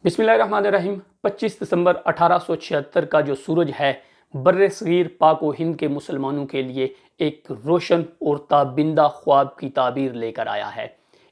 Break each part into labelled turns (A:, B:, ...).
A: बिस्मिल्लाहिर्रहमानिर्रहीम। 25 दिसंबर 1876 का जो सूरज है बर्रे सगीर पाक व हिंद के मुसलमानों के लिए एक रोशन और ताबिंदा ख्वाब की ताबीर लेकर आया है।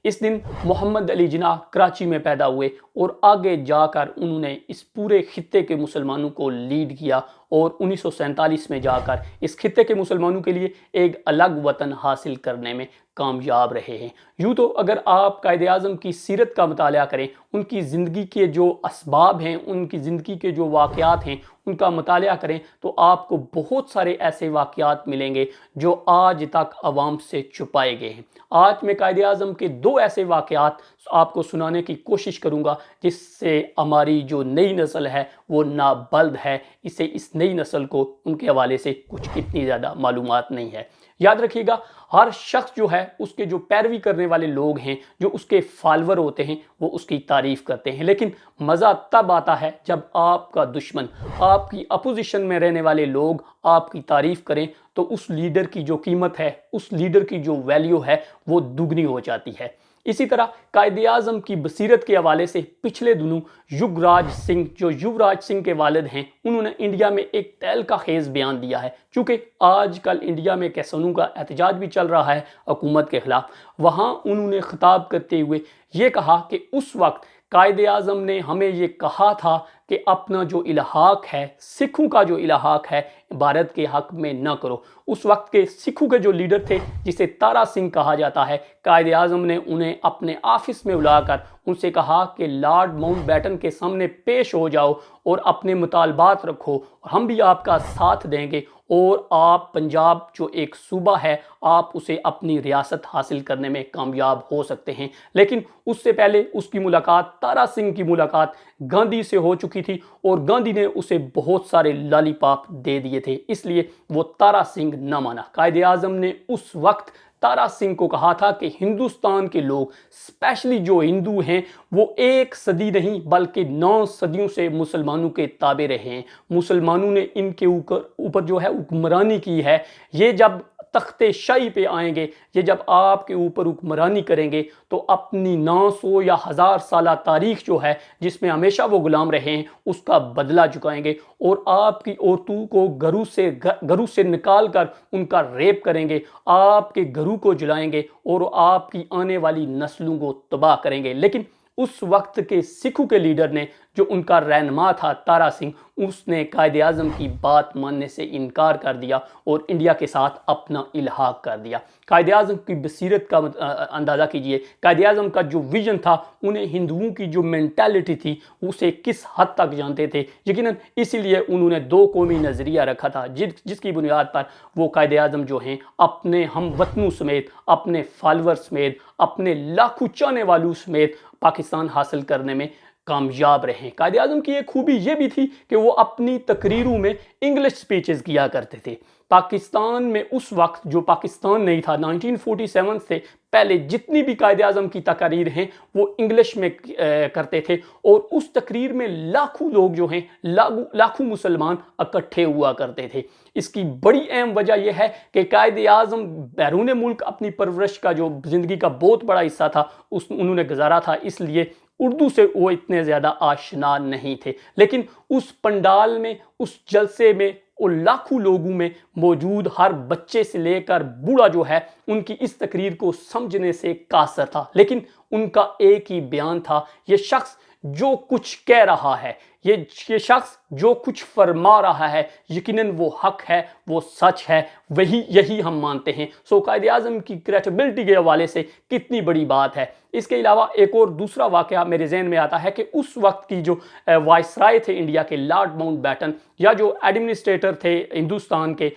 A: इस दिन मोहम्मद अली जिन्नाह कराची में पैदा हुए और आगे जाकर उन्होंने इस पूरे खित्ते के मुसलमानों को लीड किया और 1947 में जाकर इस खित्ते के मुसलमानों के लिए एक अलग वतन हासिल करने में कामयाब रहे हैं। यूँ तो अगर आप कायदे आज़म की सीरत का मुताला करें, उनकी ज़िंदगी के जो असबाब हैं, उनकी ज़िंदगी के जो वाक़यात हैं, उनका मुताला करें तो आपको बहुत सारे ऐसे वाक़यात मिलेंगे जो आज तक अवाम से छुपाए गए हैं। आज मैं कायदे आज़म के दो ऐसे वाक़यात आपको सुनाने की कोशिश करूँगा जिससे हमारी जो नई नस्ल है वो नाबल्द है, इसे इस नई नस्ल को उनके हवाले से कुछ इतनी ज़्यादा मालूमात नहीं है। याद रखिएगा, हर शख्स जो है उसके जो पैरवी करने वाले लोग हैं, जो उसके फॉलोअर होते हैं, वो उसकी तारीफ़ करते हैं, लेकिन मज़ा तब आता है जब आपका दुश्मन, आपकी अपोजिशन में रहने वाले लोग आपकी तारीफ़ करें तो उस लीडर की जो कीमत है, उस लीडर की जो वैल्यू है वो दुगनी हो जाती है। इसी तरह कायदे आज़म की बसीरत के हवाले से पिछले दिनों युवराज सिंह, जो युवराज सिंह के वालिद हैं, उन्होंने इंडिया में एक तहलका खेज़ बयान दिया है। चूँकि आजकल इंडिया में किसानों का एहतजाज भी चल रहा है हुकूमत के ख़िलाफ़, वहाँ उन्होंने ख़िताब करते हुए ये कहा कि उस वक्त कायदे आज़म ने हमें ये कहा था कि अपना जो इल्हाक है, सिखों का जो इल्हाक है, भारत के हक़ में न करो। उस वक्त के सिखों के जो लीडर थे, जिसे तारा सिंह कहा जाता है, कायदे आज़म ने उन्हें अपने ऑफिस में बुलाकर उनसे कहा कि लॉर्ड माउंटबेटन के सामने पेश हो जाओ और अपने मुतालबात रखो, हम भी आपका साथ देंगे और आप पंजाब जो एक सूबा है, आप उसे अपनी रियासत हासिल करने में कामयाब हो सकते हैं। लेकिन उससे पहले उसकी मुलाकात, तारा सिंह की मुलाकात गांधी से हो चुकी थी और गांधी ने उसे बहुत सारे लॉलीपॉप दे दिए थे, इसलिए वो तारा सिंह न माना। कायदे आज़म ने उस वक्त तारा सिंह को कहा था कि हिंदुस्तान के लोग, स्पेशली जो हिंदू हैं, वो 1 सदी नहीं बल्कि 9 सदियों से मुसलमानों के ताबे रहे हैं। मुसलमानों ने इनके ऊपर जो है हुक्मरानी की है। ये जब तख्ते शाही पे आएंगे, ये जब आपके ऊपर हुक्मरानी करेंगे तो अपनी 900 या 1000 साल तारीख जो है, जिसमें हमेशा वो गुलाम रहे हैं, उसका बदला चुकाएंगे और आपकी औरतों को घरों से निकाल कर उनका रेप करेंगे, आपके घरों को जलाएंगे और आपकी आने वाली नस्लों को तबाह करेंगे। लेकिन उस वक्त के सिखों के लीडर ने, जो उनका रहनुमा था तारा सिंह, उसने कायदे आज़म की बात मानने से इनकार कर दिया और इंडिया के साथ अपना इल्हाक कर दिया। कायदे आज़म की बसीरत का अंदाज़ा कीजिए, कायदे आज़म का जो विजन था, उन्हें हिंदुओं की जो मेंटालिटी थी उसे किस हद तक जानते थे। यकीनन इसीलिए उन्होंने 2 कौमी नज़रिया रखा था, जिसकी बुनियाद पर वो कायदे आज़म जो हैं अपने हम वतनों समेत, अपने फॉलोअर्स समेत, अपने लाखों चाहने वालों समेत पाकिस्तान हासिल करने में कामयाब रहे। कायदे आज़म की एक खूबी ये भी थी कि वो अपनी तकरीरों में इंग्लिश स्पीचेस किया करते थे। पाकिस्तान में उस वक्त जो पाकिस्तान नहीं था, 1947 से पहले जितनी भी कायदे आज़म की तकरीर हैं वो इंग्लिश में करते थे और उस तकरीर में लाखों लोग जो हैं, लाखों मुसलमान इकट्ठे हुआ करते थे। इसकी बड़ी अहम वजह यह है कि कायदे आज़म बैरून मुल्क अपनी परवरिश का जो ज़िंदगी का बहुत बड़ा हिस्सा था उन्होंने गुजारा था, इसलिए उर्दू से वो इतने ज़्यादा आशना नहीं थे। लेकिन उस पंडाल में, उस जलसे में, और लाखों लोगों में मौजूद हर बच्चे से लेकर बूढ़ा जो है, उनकी इस तकरीर को समझने से कासर था। लेकिन उनका एक ही बयान था, ये शख्स जो कुछ कह रहा है, ये शख्स जो कुछ फरमा रहा है, यकीनन वो हक है, वो सच है, यही हम मानते हैं। सो कायदे आज़म की क्रेडिबिलिटी के हवाले से कितनी बड़ी बात है। इसके अलावा एक और दूसरा वाक़या मेरे ज़हन में आता है कि उस वक्त की जो वाइसराय थे इंडिया के, लॉर्ड माउंटबेटन, या जो एडमिनिस्ट्रेटर थे हिंदुस्तान के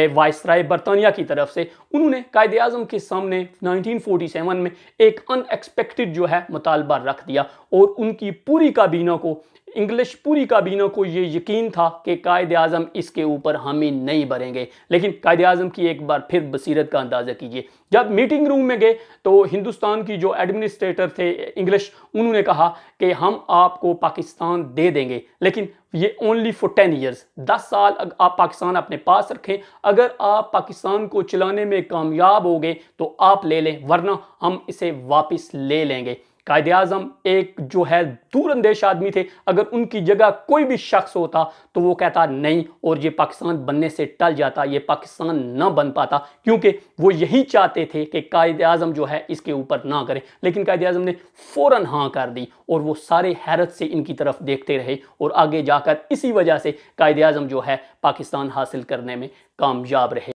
A: वाइसराय बरतानिया की तरफ से, उन्होंने कायदे आज़म के सामने 1947 में एक अनएक्सपेक्टेड जो है मुतालबा रख दिया और उनकी पूरी काबीना को, इंग्लिश पूरी काबीना को ये यकीन था कि कायदे आज़म इसके ऊपर हामी नहीं भरेंगे। लेकिन कायदे आज़म की एक बार फिर बसीरत का अंदाज़ा कीजिए। जब मीटिंग रूम में गए तो हिंदुस्तान की जो एडमिनिस्ट्रेटर थे इंग्लिश, उन्होंने कहा कि हम आपको पाकिस्तान दे देंगे, लेकिन ये ओनली फॉर 10 ईयर्स, 10 साल आप पाकिस्तान अपने पास रखें। अगर आप पाकिस्तान को चलाने में कामयाब हो गए तो आप ले लें, वरना हम इसे वापस ले लेंगे। कायदे आजम एक जो है दूरअंदेश आदमी थे, अगर उनकी जगह कोई भी शख्स होता तो वो कहता नहीं और ये पाकिस्तान बनने से टल जाता, ये पाकिस्तान न बन पाता, क्योंकि वो यही चाहते थे कि कायदे आजम जो है इसके ऊपर ना करें। लेकिन कायदे आजम ने फौरन हाँ कर दी और वो सारे हैरत से इनकी तरफ देखते रहे और आगे जाकर इसी वजह से कायदे आजम जो है पाकिस्तान हासिल करने में कामयाब रहे।